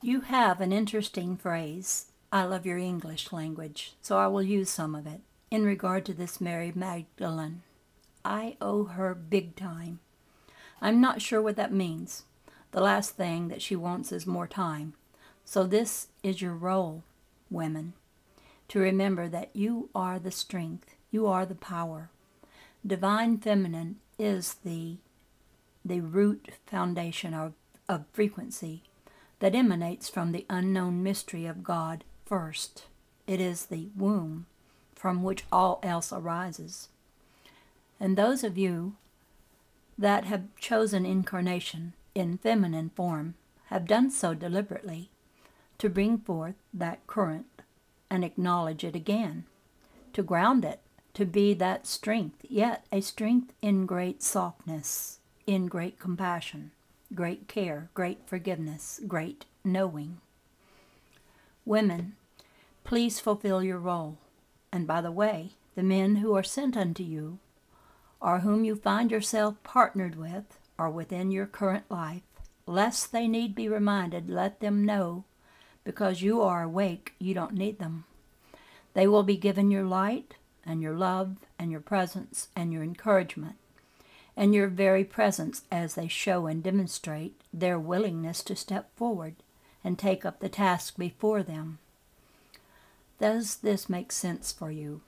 You have an interesting phrase. I love your English language, so I will use some of it. In regard to this Mary Magdalene, I owe her big time. I'm not sure what that means. The last thing that she wants is more time. So this is your role, women, to remember that you are the strength, you are the power. Divine feminine is the root foundation of frequency that emanates from the unknown mystery of God first. It is the womb from which all else arises. And those of you that have chosen incarnation in feminine form have done so deliberately to bring forth that current and acknowledge it again, to ground it, to be that strength, yet a strength in great softness, in great compassion, great care, great forgiveness, great knowing. Women, please fulfill your role. And by the way, the men who are sent unto you, or whom you find yourself partnered with, or within your current life, lest they need be reminded, let them know, because you are awake, you don't need them. They will be given your light, and your love, and your presence, and your encouragement, and your very presence as they show and demonstrate their willingness to step forward and take up the task before them. Does this make sense for you?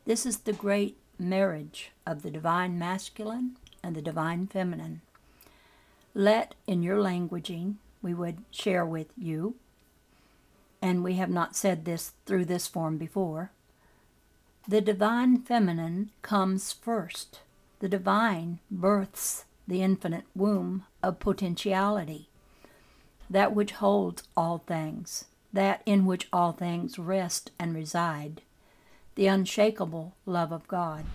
This is the great marriage of the divine masculine and the divine feminine. Let, in your languaging, we would share with you, and we have not said this through this form before, the divine feminine comes first. The divine births the infinite womb of potentiality, that which holds all things, that in which all things rest and reside, the unshakable love of God.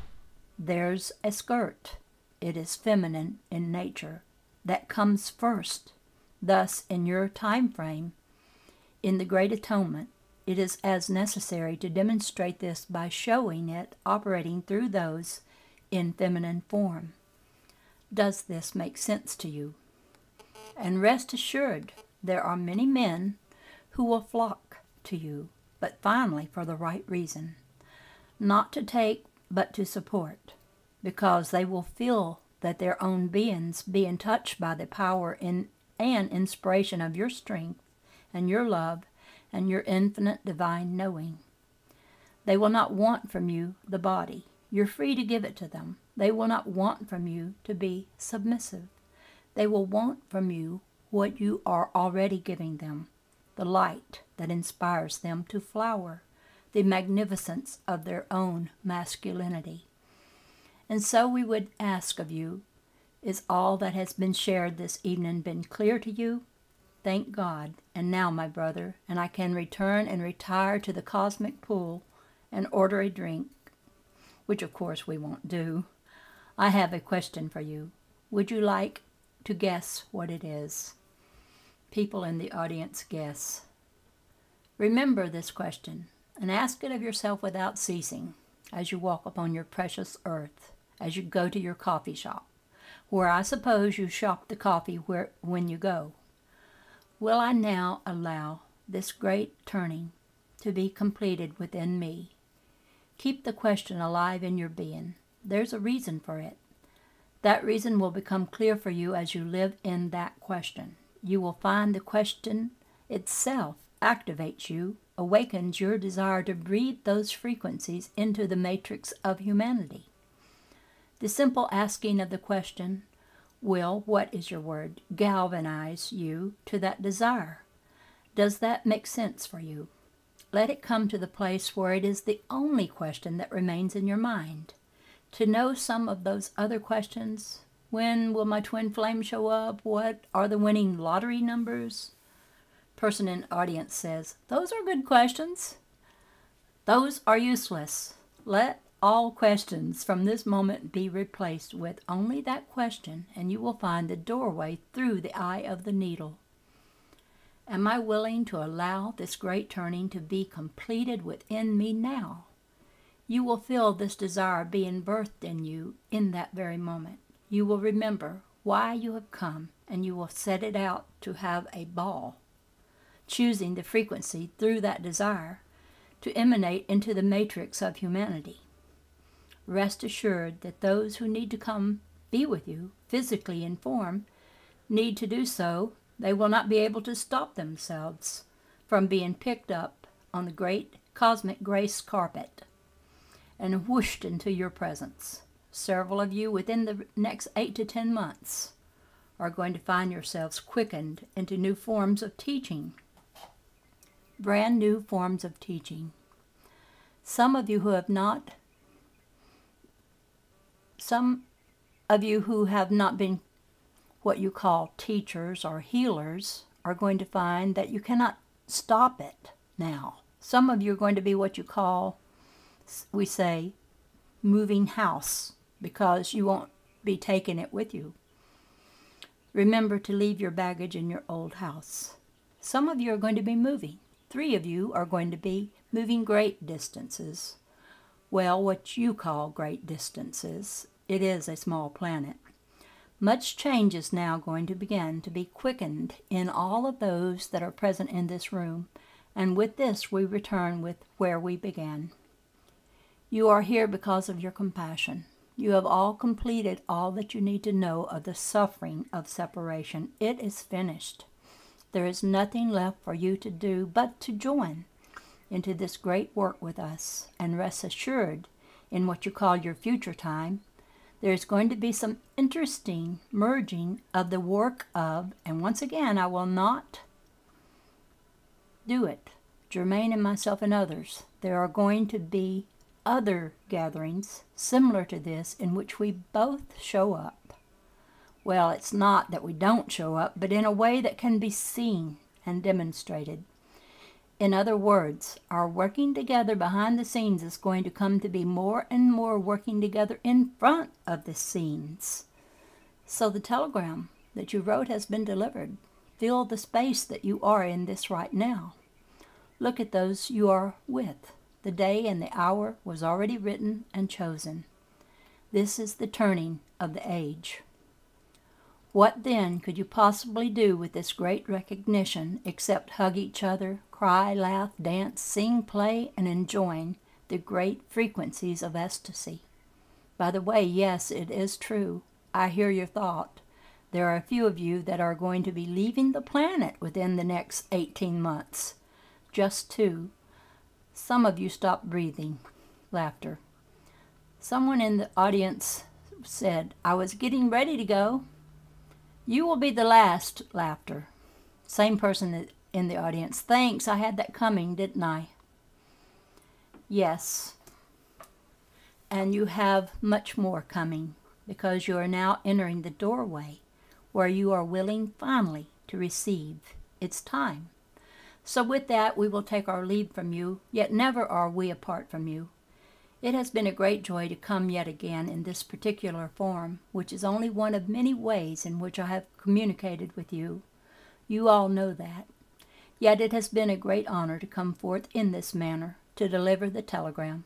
There's a skirt. It is feminine in nature, that comes first. Thus, in your time frame, in the Great Atonement, it is as necessary to demonstrate this by showing it operating through those in feminine form. Does this make sense to you? And rest assured, there are many men who will flock to you, but finally for the right reason. Not to take, but to support, because they will feel that their own beings, being touched by the power and inspiration of your strength and your love and your infinite divine knowing. They will not want from you the body. You're free to give it to them. They will not want from you to be submissive. They will want from you what you are already giving them, the light that inspires them to flower, the magnificence of their own masculinity. And so we would ask of you, is all that has been shared this evening been clear to you? Thank God. And now, my brother, and I can return and retire to the cosmic pool and order a drink, which of course we won't do. I have a question for you. Would you like to guess what it is? People in the audience guess. Remember this question and ask it of yourself without ceasing as you walk upon your precious earth, as you go to your coffee shop, where I suppose you shop the coffee when you go. Will I now allow this great turning to be completed within me? Keep the question alive in your being. There's a reason for it. That reason will become clear for you as you live in that question. You will find the question itself activates you, awakens your desire to breathe those frequencies into the matrix of humanity. The simple asking of the question will, what is your word, galvanize you to that desire. Does that make sense for you? Let it come to the place where it is the only question that remains in your mind. To know some of those other questions, when will my twin flame show up? What are the winning lottery numbers? Person in audience says, those are good questions. Those are useless. Let all questions from this moment be replaced with only that question, and you will find the doorway through the eye of the needle. Am I willing to allow this great turning to be completed within me now? You will feel this desire being birthed in you in that very moment. You will remember why you have come, and you will set it out to have a ball, choosing the frequency through that desire to emanate into the matrix of humanity. Rest assured that those who need to come be with you, physically in form, need to do so. They will not be able to stop themselves from being picked up on the great cosmic grace carpet and whooshed into your presence. Several of you within the next 8 to 10 months are going to find yourselves quickened into new forms of teaching, brand new forms of teaching. Some of you who have not been what you call teachers or healers are going to find that you cannot stop it now. Some of you are going to be what you call, we say, moving house, because you won't be taking it with you. Remember to leave your baggage in your old house. Some of you are going to be moving. 3 of you are going to be moving great distances. Well, what you call great distances. It is a small planet. Much change is now going to begin to be quickened in all of those that are present in this room, and with this we return with where we began. You are here because of your compassion. You have all completed all that you need to know of the suffering of separation. It is finished. There is nothing left for you to do but to join into this great work with us, and rest assured, in what you call your future time, there's going to be some interesting merging of the work of, and once again, I will not do it, Germaine and myself and others. There are going to be other gatherings similar to this in which we both show up. Well, it's not that we don't show up, but in a way that can be seen and demonstrated. In other words, our working together behind the scenes is going to come to be more and more working together in front of the scenes. So the telegram that you wrote has been delivered. Fill the space that you are in this right now. Look at those you are with. The day and the hour was already written and chosen. This is the turning of the age. What then could you possibly do with this great recognition except hug each other, cry, laugh, dance, sing, play, and enjoy the great frequencies of ecstasy? By the way, yes, it is true. I hear your thought. There are a few of you that are going to be leaving the planet within the next 18 months. Just 2. Some of you stopped breathing. Laughter. Someone in the audience said, I was getting ready to go. You will be the last. Laughter. Same person in the audience. Thanks, I had that coming, didn't I? Yes. And you have much more coming, because you are now entering the doorway where you are willing finally to receive. It's time. So with that, we will take our leave from you, yet never are we apart from you. It has been a great joy to come yet again in this particular form, which is only one of many ways in which I have communicated with you. You all know that. Yet it has been a great honor to come forth in this manner, to deliver the telegram,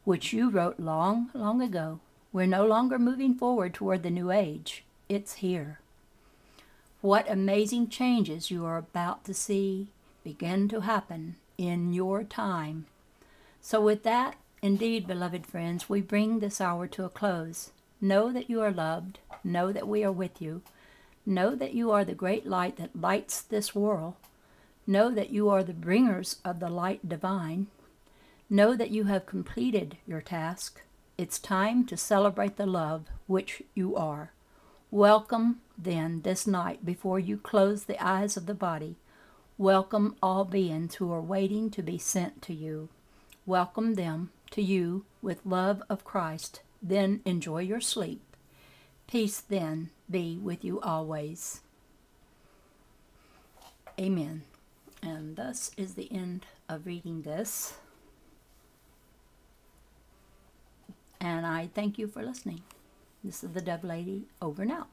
which you wrote long, long ago. We're no longer moving forward toward the new age. It's here. What amazing changes you are about to see begin to happen in your time. So with that, indeed, beloved friends, we bring this hour to a close. Know that you are loved. Know that we are with you. Know that you are the great light that lights this world. Know that you are the bringers of the light divine. Know that you have completed your task. It's time to celebrate the love which you are. Welcome, then, this night before you close the eyes of the body. Welcome all beings who are waiting to be sent to you. Welcome them to you with love of Christ. Then enjoy your sleep. Peace then be with you always. Amen. And thus is the end of reading this. And I thank you for listening. This is the Dove Lady, over and out.